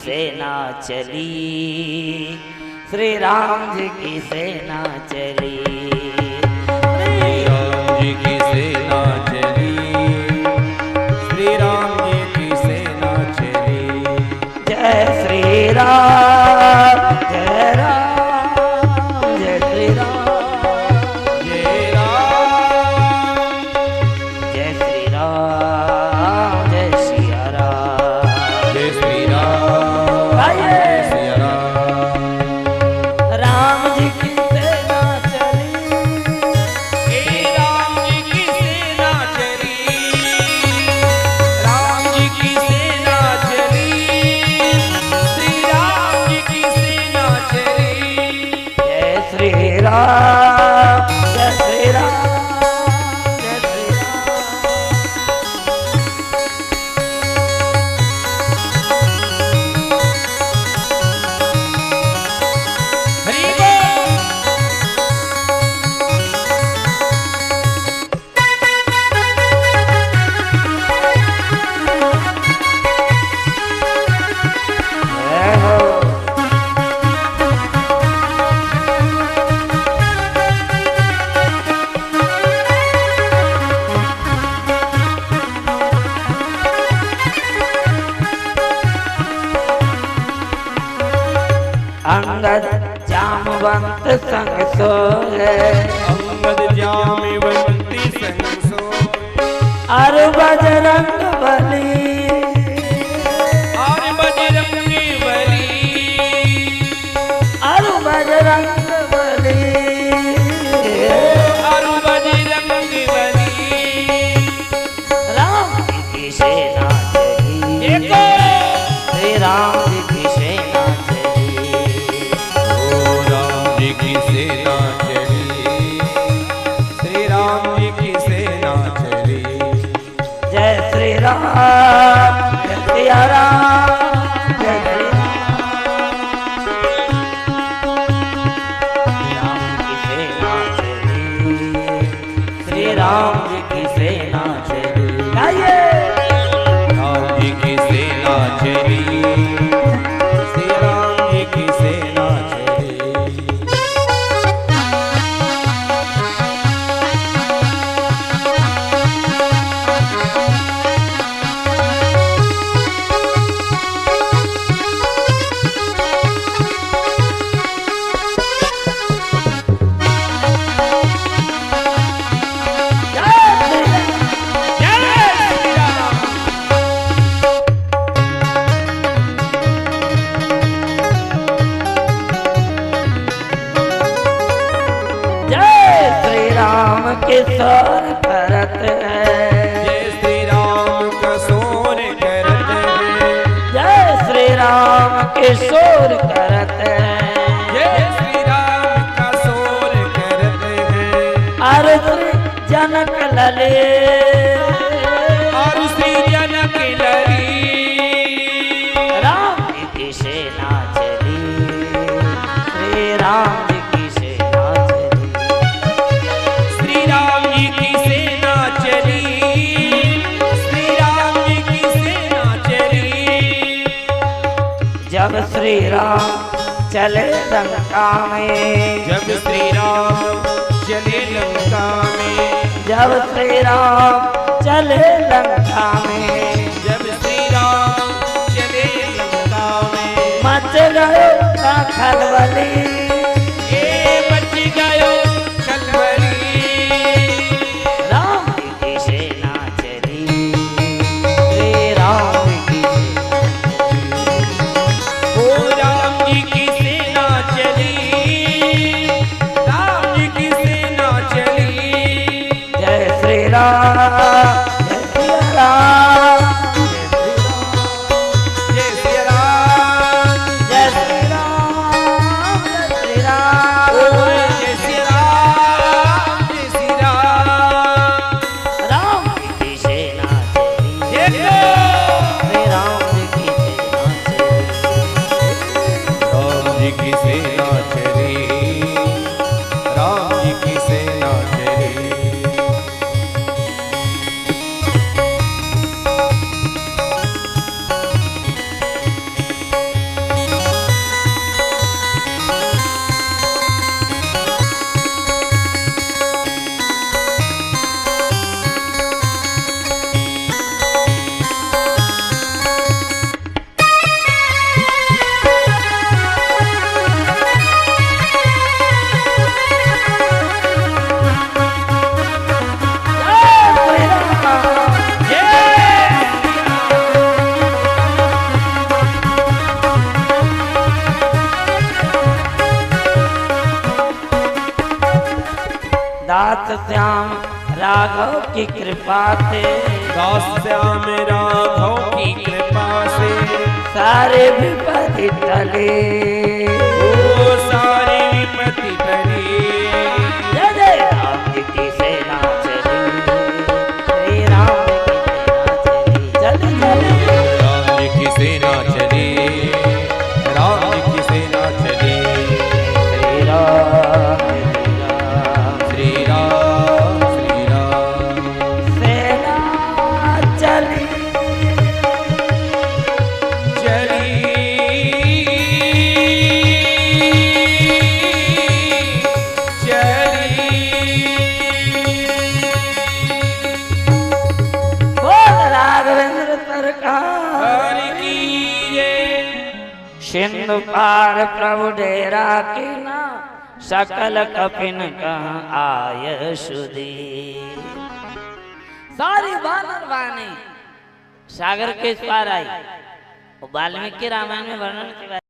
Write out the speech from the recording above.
सेना चली, श्री राम जी की सेना चली, श्री राम जी की सेना चली, श्री राम जी की सेना चली। जय श्री राम, जय राम, जय श्री राम, जय राम, जय श्री राम, जय सिया राम, जय श्री राम, जय सिया राम। राम जी की सेना चली, श्री राम जी की सेना चली, राम जी की सेना चली, श्री राम जी की सेना चली। जय श्री राम, जय श्री राम, जय श्री राम। हरि बोल। जय हो। अंगद जामवंत संग सोए, अंगद जामवंती संग सोए, अरु बजरंग बली, और बजरंग बली, अरु बजरंग बली, और बजरंग बली। राम जी की सेना चली, एको श्री राम जी की सेना चली, ओ राम जी की सेना चली, श्री राम जी की सेना चली। जय श्री राम, जय सिया राम, जय श्री राम की सेना चली, श्री राम जी की सेना चली। गाइए। राम जी की सेना चली, श्री राम जी की सेना चली। जय श्री राम। जय श्री राम किशोर करत है, जय श्री राम कसोर करत है, जय श्री राम किशोर करत है, जय श्री राम कसोर करत है, अरु श्री जनक लले, और श्री जनक लली। राम जी की सेना चली, श्री राम जी की सेना चली, श्री राम जी की सेना चली, श्री राम जी की सेना चली। जब श्री राम चले लंका में, जब श्री राम चले लंका में, जब श्री राम चले लंका में, जब श्री राम चले लंका में, मच गयो का खलबली, ए मच गयो खलबली। राम जी की सेना चली, श्री राम जी की ओ राम जी की सेना चली, राम जी की सेना चली। जय श्री राम, जय सिया राम, जय श्री राम, जय श्री राम, जय श्री राम, जय दास श्याम राघव की कृपा से, दास श्याम राघव की कृपा से सारे विपत्ति टले, ओ सारी विपत्ति टली। जय जय राम जी की सेना चली, श्री राम जी की सेना चली, चली राम जी की सेना चली, श्री राम श्री राम श्री राम सेना चली, चली बोल राघवेंद्र सरकार की जय। सिंधु पार प्रभु डेरा की ना, सकल कपिन कहाँ आय सुधी। सारी वानर वाणी सागर के इस पार आई, वो वाल्मीकि रामायण में वर्णन किया।